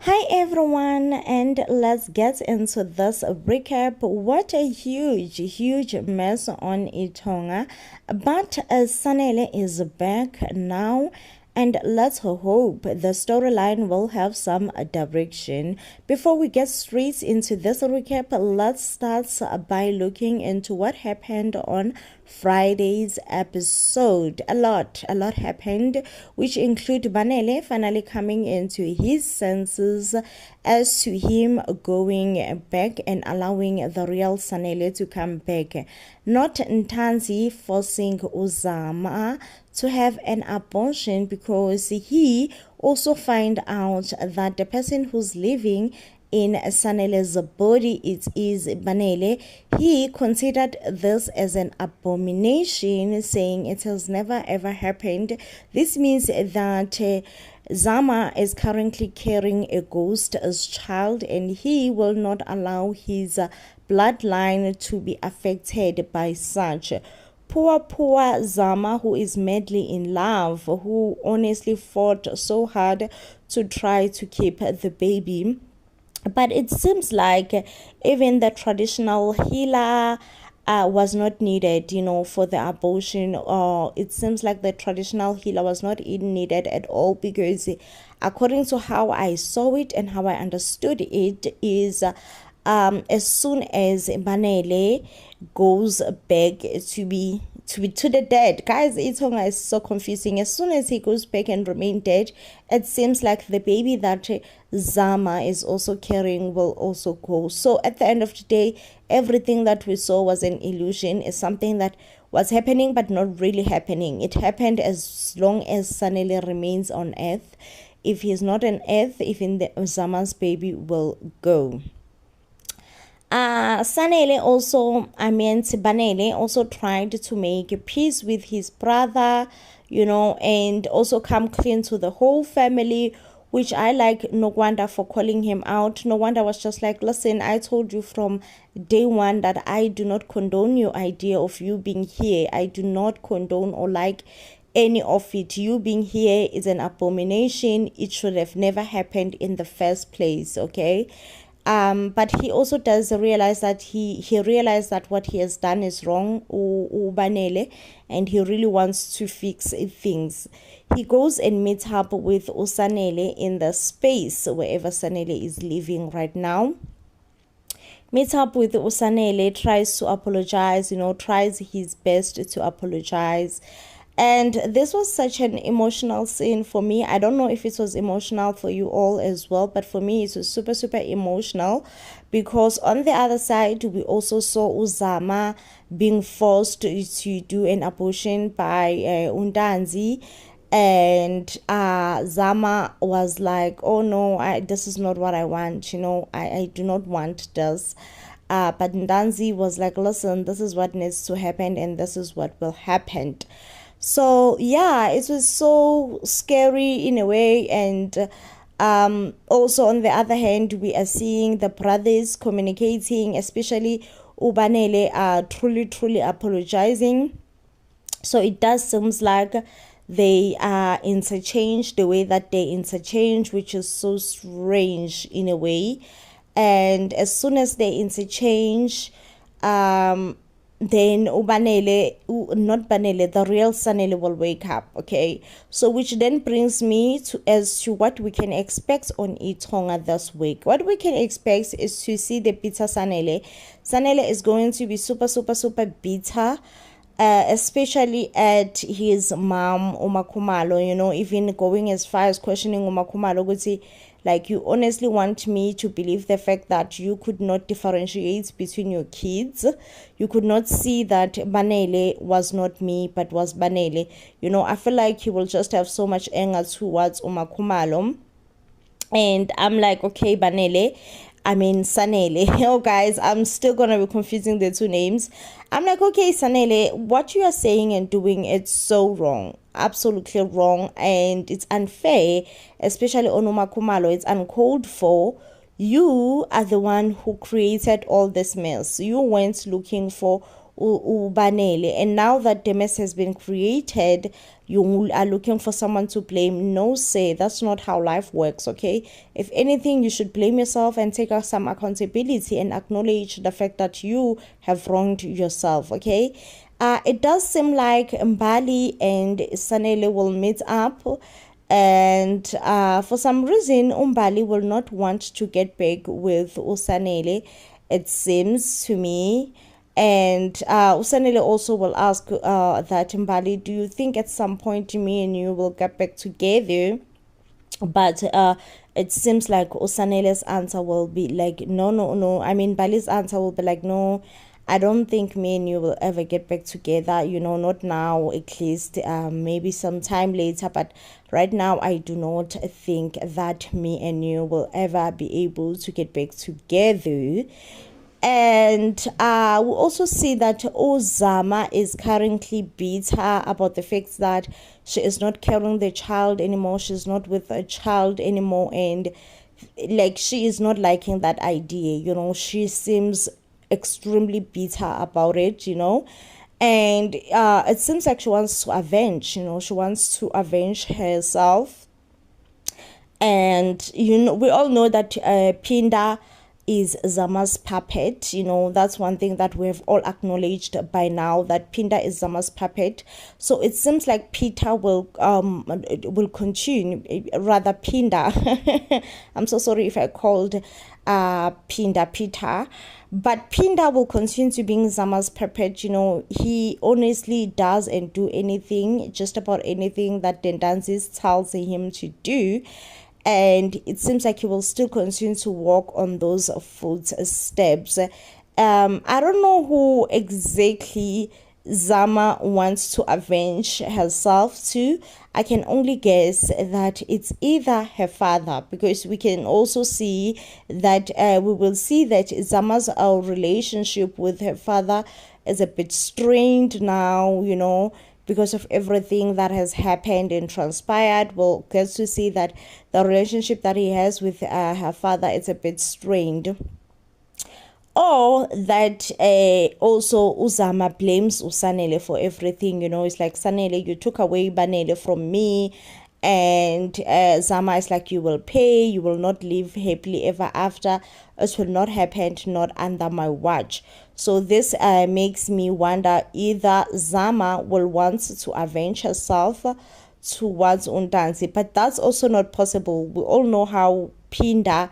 Hi everyone, and let's get into this recap. What a huge mess on Itonga, but Sanele is back now, and let's hope the storyline will have some direction. Before we get straight into this recap, let's start by looking into what happened on Friday's episode. A lot happened, which include Banele finally coming into his senses as to him going back and allowing the real Sanele to come back. Not Ntanzi forcing Uzama to have an abortion because he also find out that the person who's living in Sanele's body, it is Banele. He considered this as an abomination, saying it has never ever happened. This means that Zama is currently carrying a ghost as child, and he will not allow his bloodline to be affected by such. Poor Zama, who is madly in love, who honestly fought so hard to try to keep the baby. But it seems like even the traditional healer was not needed, for the abortion. Or it seems like the traditional healer was not even needed at all, because according to how I saw it and how I understood it is as soon as Banele goes back to the dead. Guys, Itonga is so confusing. As soon as he goes back and remain dead, it seems like the baby that Zama is also carrying will also go. So at the end of the day, everything that we saw was an illusion. Is something that was happening but not really happening. It happened as long as Sanele remains on earth. If he's not on earth, even the Zama's baby will go. Banele also tried to make peace with his brother, and also come clean to the whole family, which I like Nogwanda for calling him out. Nogwanda was just like, listen, I told you from day one that I do not condone your idea of you being here. I do not condone or like any of it. You being here is an abomination. It should have never happened in the first place, okay? But he also does realize that he realized that what he has done is wrong, Ubanele, and he really wants to fix things. He goes and meets up with Usanele in the space wherever Sanele is living right now. Meets up with Usanele, tries to apologize, tries his best to apologize. And this was such an emotional scene for me. I don't know if it was emotional for you all as well, but for me, it was super emotional, because on the other side, we also saw Uzama being forced to do an abortion by Undanzi. And Zama was like, oh no, this is not what I want, I do not want this. But Ndanzi was like, listen, this is what needs to happen, and this is what will happen. So yeah, it was so scary in a way. And also on the other hand, we are seeing the brothers communicating, especially Ubanele truly apologizing. So it does seems like they interchange the way that they interchange, which is so strange in a way. And as soon as they interchange, then not Banele, the real Sanele will wake up, okay? So which then brings me to as to what we can expect on Itonga this week. What we can expect is to see the bitter Sanele. Sanele is going to be super bitter. Especially at his mom Umakumalo, even going as far as questioning Umakumalo, would say, like, you honestly want me to believe the fact that you could not differentiate between your kids? You could not see that Banele was not me but was Banele? I feel like he will just have so much anger towards Umakumalo. And I'm like, okay, Sanele. Oh, guys, I'm still gonna be confusing the two names. I'm like, okay, Sanele, what you are saying and doing, it's so wrong. Absolutely wrong. And it's unfair, especially on Umakumalo. It's uncalled for. You are the one who created all this mess. You went looking for uBanele, and now that the mess has been created, you are looking for someone to blame. No, say that's not how life works. Okay, if anything, you should blame yourself and take some accountability and acknowledge the fact that you have wronged yourself. Okay, it does seem like Mbali and Sanele will meet up, and for some reason Umbali will not want to get back with Usanele, it seems to me. And Usanele also will ask that Mbali, do you think at some point me and you will get back together? But it seems like Osanele's answer will be like, no, no, no. I mean, Bali's answer will be like, no, I don't think me and you will ever get back together. Not now, at least. Maybe sometime later. But right now, I do not think that me and you will ever be able to get back together. And we also see that Uzama is currently bitter about the fact that she is not carrying the child anymore. She's not with a child anymore, and like she is not liking that idea. She seems extremely bitter about it. And it seems like she wants to avenge. She wants to avenge herself. And we all know that Pinda is Zama's puppet. That's one thing that we have all acknowledged by now, that Pinda is Zama's puppet. So it seems like Peter will continue, rather Pinda. I'm so sorry if I called Pinda Peter, but Pinda will continue to being Zama's puppet. He honestly does and do anything, just about anything that Ntanzi tells him to do. And it seems like he will still continue to walk on those footsteps. I don't know who exactly Zama wants to avenge herself to. I can only guess that it's either her father, because we can also see that we will see that Zama's relationship with her father is a bit strained now, because of everything that has happened and transpired. We'll get to see that the relationship that he has with her father is a bit strained. Or that also Uzama blames Usanele for everything. It's like, Sanele, you took away Banele from me. And Zama is like, you will pay, you will not live happily ever after. It will not happen, not under my watch. So this makes me wonder, either Zama will want to avenge herself towards Ntanzi, but that's also not possible. We all know how Pinda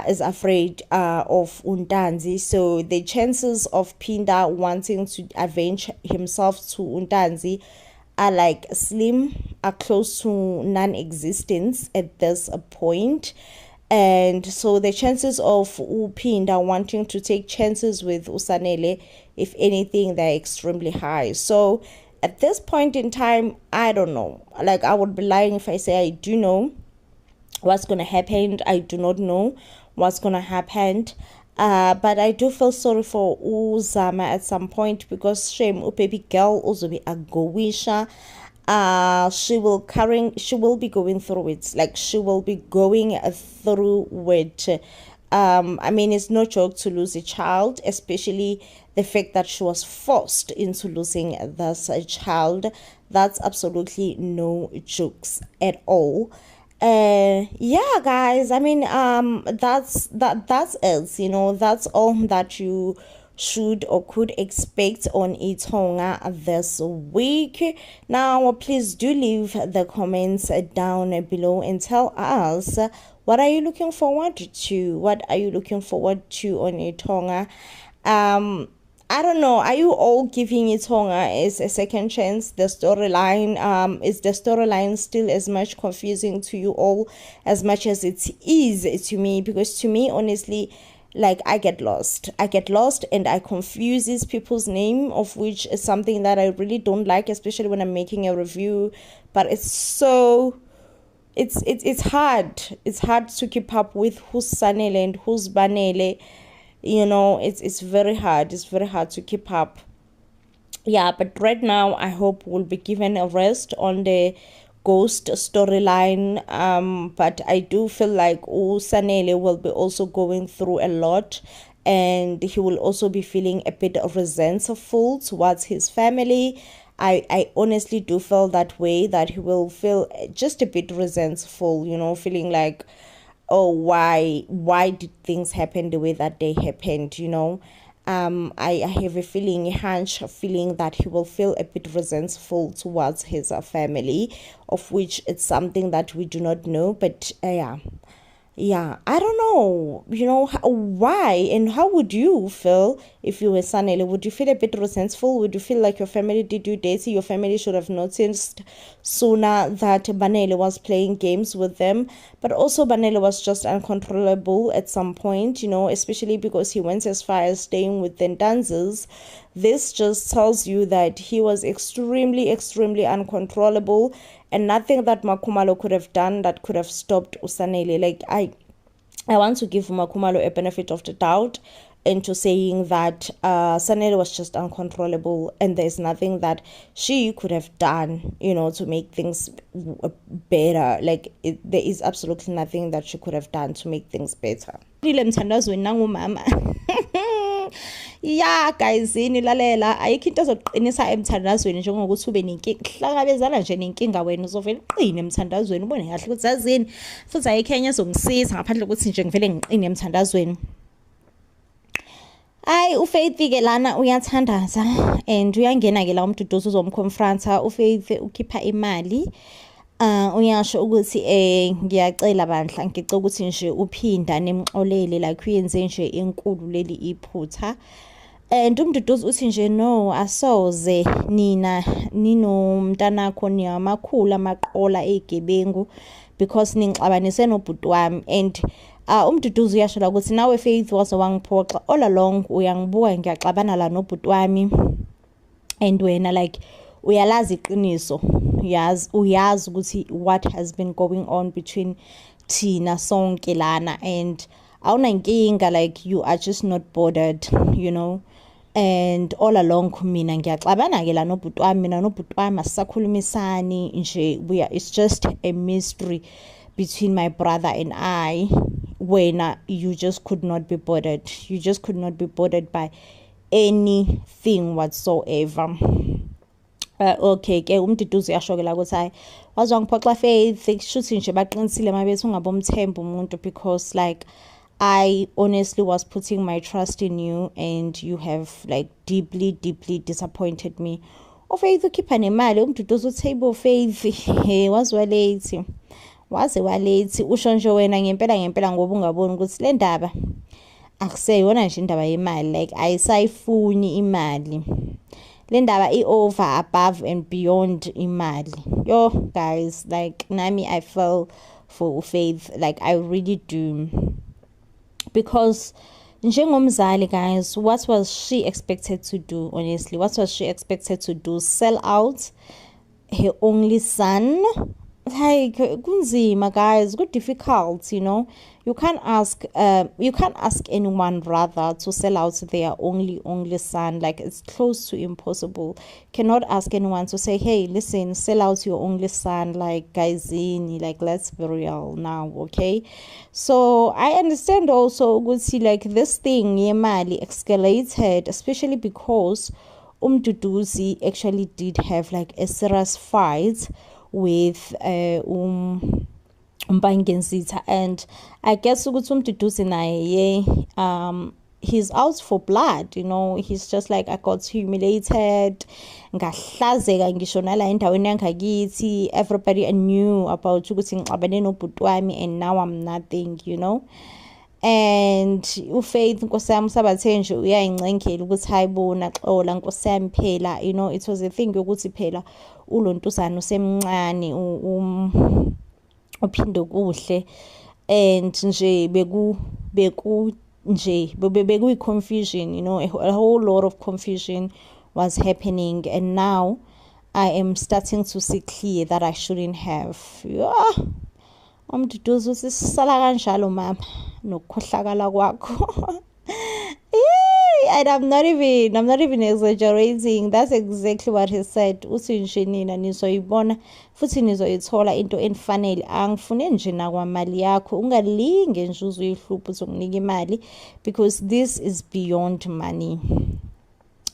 is afraid of Ntanzi, so the chances of Pinda wanting to avenge himself to Ntanzi are like slim, are close to non-existence at this point. And so the chances of Upinda wanting to take chances with Usanele, if anything, they're extremely high. So at this point in time, I don't know. Like, I would be lying if I say I do know what's going to happen. I do not know what's going to happen. But I do feel sorry for Uzama at some point, because shame, baby girl also be a gowisha. She will be going through it. Like, she will be going through it. I mean, it's no joke to lose a child, especially the fact that she was forced into losing this child. That's absolutely no jokes at all. Yeah, guys, I mean, that's it. That's all that you should or could expect on Itonga this week. Now, please do leave the comments down below and tell us, what are you looking forward to? What are you looking forward to on Itonga? I don't know. Are you all giving Itonga as a second chance? The storyline, is the storyline still as much confusing to you all as much as it is to me? Because to me, honestly, like, I get lost and I confuse these people's name, of which is something that I really don't like, especially when I'm making a review. But it's hard. It's hard to keep up with who's Sanele and who's Banele. It's very hard. It's very hard to keep up. Yeah, but right now I hope we'll be given a rest on the ghost storyline. But I do feel like Sanele will be also going through a lot, and he will also be feeling a bit resentful towards his family. I honestly do feel that way, that he will feel just a bit resentful, feeling like, oh, why did things happen the way that they happened, I have a feeling, a hunch, a feeling that he will feel a bit resentful towards his family, of which it's something that we do not know, but yeah, I don't know, why and how would you feel if you were Sanele? Would you feel a bit resentful? Would you feel like your family did you dirty? Your family should have noticed sooner that Banele was playing games with them, but also Banele was just uncontrollable at some point, especially because he went as far as staying with the dancers. This just tells you that he was extremely, extremely uncontrollable, and nothing that Makhumalo could have done that could have stopped Usanele. Like, I want to give Makhumalo a benefit of the doubt into saying that Sanele was just uncontrollable, and there's nothing that she could have done, to make things better. Like, there is absolutely nothing that she could have done to make things better. Yeah, guys, nilalela ayikho into ezoqinisa emthandazweni njengokuthi ube hlangabezana nje nenkinga wena uzovela uqine emthandazweni, ubone kahle ukuthi yazini futhi ayikho enye ezongisiza ngaphandle ukuthi nje ngivele ngiqine emthandazweni. uFaith ke lana uyathandaza and uyangena ke la umduduzo uzomconfronta. uFaith ukhipha imali, uyasho ukuthi ngiyacela bandla, ngicela ukuthi nje uphinda nemxolele like uyenze nje enkulu leli iphutha. And umduduzi uthi nje no, asoze nina ninomntanakho niyamakhulu amaqola egebengu because ningixabanise nobhuti wami. And umduduzi uyasho la ukuthi nawe Faith waze wangiphoxa all along, uyangibuka ngiyaxabana la nobhuti wami, and wena like uyalazi iqiniso, uyazi ukuthi what has been going on between thina sonke lana, and awunankinga, like you are just not bothered, and all along mina ngiyaxabana ke la nobhuti wami, mina nobhuti wami asisakhulumisani nje, it's just a mystery between my brother and I. Wena, you just could not be bothered, by anything whatsoever. Okay ke umduduzi uyasho ke la ukuthi hayi wazwa ngiphoxa Faith, kushuthi nje baqinisile mabethi ungabomthemba umuntu, because like I honestly was putting my trust in you and you have like deeply disappointed me. Faith ukhipha nemali, umduduzi uthi hey bo Faith, waze walethi usho nje wena ngempela ngoba ungaboni ukuthi le ndaba akuseyona nje indaba yemali, like ayisayifuni imali, le ndaba over above and beyond imali. Yo guys, like nami I fell for Faith, like I really do, because njengomzali guys, what was she expected to do? Honestly, what was she expected to do? Sell out her only son? Like kunzima guys, good difficult, you can't ask anyone rather to sell out their only son. Like it's close to impossible. Cannot ask anyone to say, hey listen, sell out your only son. Like guys, like let's be real now, okay? So I understand also see like this thing yemali escalated, especially because umduduzi actually did have like a serious fight with Mbangenzitha, and I guess ukuthi umduduzi naye he's out for blood, he's just like, I got humiliated, ngahlazeka ngisho nala endaweni yangakithi, everybody knew about ukuthi ngixabane nobhuti wami and now I'm nothing, and uFaith nkosi yami sabathe nje uyayingcenkela ukuthi hayibona xola nkosi yami phela, it was a thing yokuthi phela ulontuzana usemncane uphinde kuhle, and nje beku confusion, a whole lot of confusion was happening, and now I am starting to see clear that I shouldn't have. Umduduzi usisala kanjalo mama nokukhohlakala kwakho. And I'm not even exaggerating. That's exactly what he said. Uthi nje nina nizoyibona futhi nizoyithola into enifanele. Angifune nje nakwamali yakho. Ungalinge nje uzoyihlupha uzokunika imali, because this is beyond money.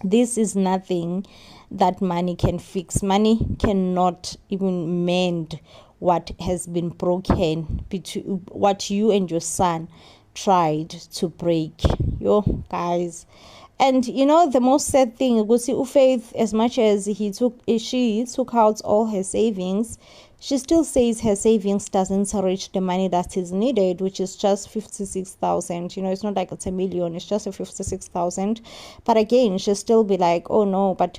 This is nothing that money can fix. Money cannot even mend what has been broken, between what you and your son tried to break. Yo, guys. And you know, the most sad thing, Faith, as much as she took out all her savings, she still says her savings doesn't reach the money that is needed, which is just 56,000. You know, it's not like it's a million, it's just a 56,000. But again, she'll still be like, oh no, but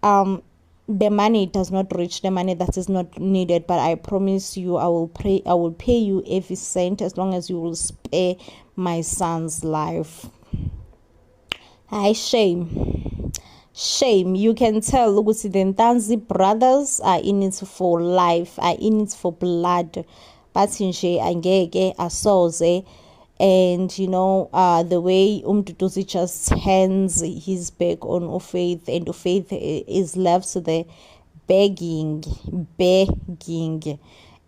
the money does not reach the money that is not needed. But I promise you, I will pay you every cent as long as you will spare my son's life. Shame. You can tell the Ntanzi brothers are in it for life, are in it for blood. But nje angeke asoze. And you know, the way Mduduzi just hands his back on Ufaith, and Ufaith is left there begging.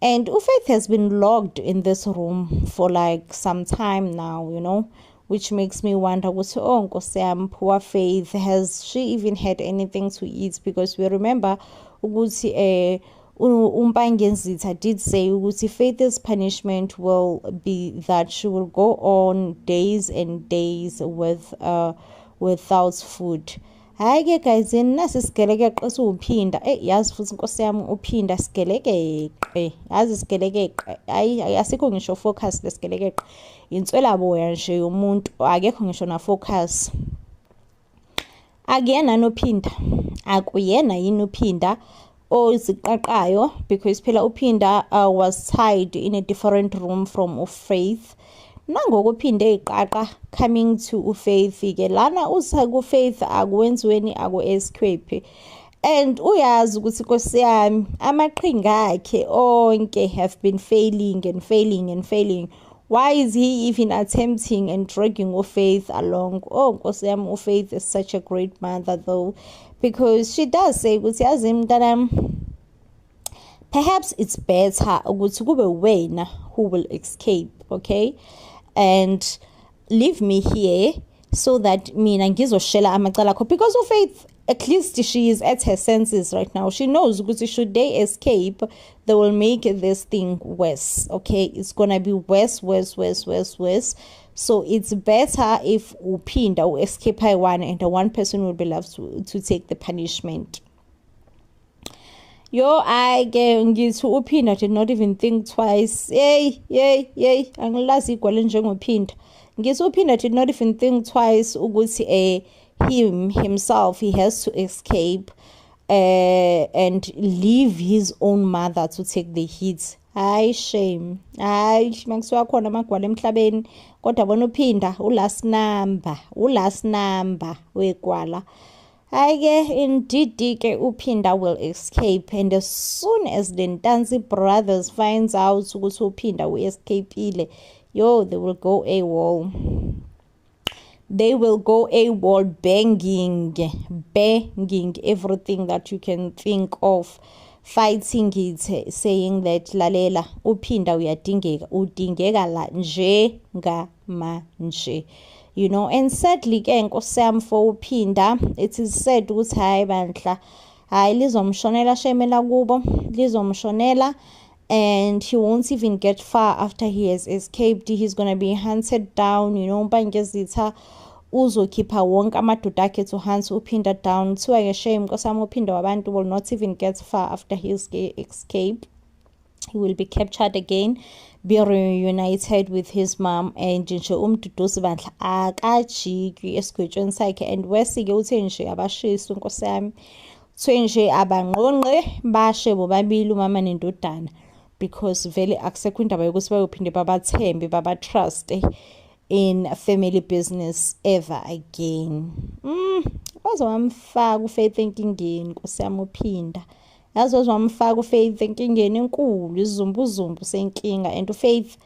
And Ufaith has been locked in this room for like some time now, you know, which makes me wonder, oh, Nkosiyami, poor Faith, has she even had anything to eat? Because we remember ukuthi Umpangenzitha did say ukuthi Faith's punishment will be that she will go on days and days without food. Hayi ke guys, nasi sigeleke qesa uphinda yazi futhi Nkosi yami uphinda sigeleke yazi sigeleke hayi asikho ngisho focus lesigeleke inswela boya nje umuntu akekho ngisho na focus. Akuyena nophinda, akuyena yini uphinda oziqaqayo, because phela uphinda was tied in a different room from Faith. Nangoku uphinde iqaqa coming to Faith ke lana usa ku Faith akwenziweni aku escape. And uyazi ukuthi Nkosi yami amaqhinga akhe onke have been failing. Why is he even attempting and dragging Faith along? Oh, Nkosi yami, Faith is such a great mother though, because she does say ukuthi yazi mntanami, perhaps it's better ukuthi kube wena who will escape, okay, and leave me here so that mina ngizoshela amacala akho. Because Faith, at least she is at her senses right now. She knows ukuthi should they escape, they will make this thing worse, okay? It's gonna be worse. So it's better if uphinda escape one and the one person will be left to take the punishment. Yo, I ngithi uphinda did not even think twice. Yay, angilazi igwala njengophinda. Ngithi uphinda did not even think twice ukuthi himself he has to escape and leave his own mother to take the hit. Hayi shame. Hayi makusuka khona amagwala emhlabeni, kodwa bona uphinda ulast number wegwala. Hayi indeed ke uphinda will escape, and as soon as the Ntanzi brothers finds out ukuthi uphinda we escapeile, yo, they will go AWOL. They will go AWOL, banging everything that you can think of, fighting it, saying that lalela uphinda udingeka la njengamanje. You know, and sadly ke Nkosi yami for uphinda, it is said ukuthi hayi bandla hayi lizomshonela shemela kubo, lizomshonela, and he won't even get far after he has escaped. He's gonna be hunted down, you know. Umpangenzitha uzokhipha wonke amadoda akhe to hunt uphinda down. Kuthiwa ke shame Nkosi yami uphinda wabantu will not even get far after his escape. He will be captured again, be reunited with his mom, and nje umduduzi bandla akajiki esigwetshweni sakhe. And wesike uthe nje abashisi Nkosi yami, uthe nje abangqonqe bashe bobabili umama nendodana, because vele akusekho indaba yokuthi bayophinde babathembe babatrust in a family business ever again. Wazowamfaka uFaith enkingeni Nkosi yami uphinda, yazozwamfaka uFaith enkingeni enkulu, izumbuzumbu senkinga, and uFaith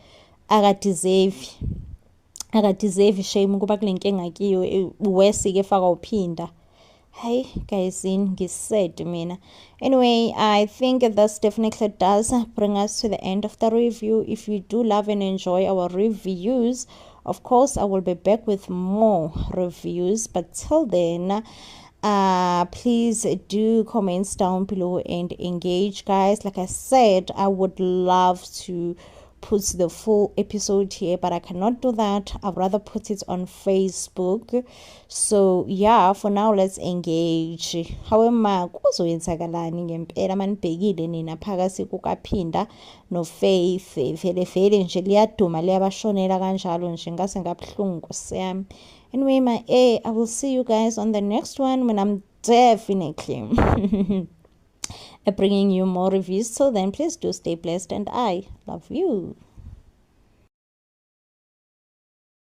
akadeserve akadeserve shame ukuba kule nkinga kiyo wesike efaka uphinda. Hey guys, ngisaid mina. Anyway, I think this definitely does bring us to the end of the review. If you do love and enjoy our reviews, of course I will be back with more reviews, but till then, please do comments down below and engage, guys. Like I said, I would love to put the full episode here, but I cannot do that. I'd rather put it on Facebook. So yeah, for now, let's engage. However, kuzoyenzakalani ngempela manibhekile nina phakathi kukaphinda no-Faith vele nje liyaduma liyabashonela kanjalo nje ngase ngabhlungu Nkosi yami. Anyway, I will see you guys on the next one when I'm definitely bringing you more reviews. So then please do stay blessed and I love you.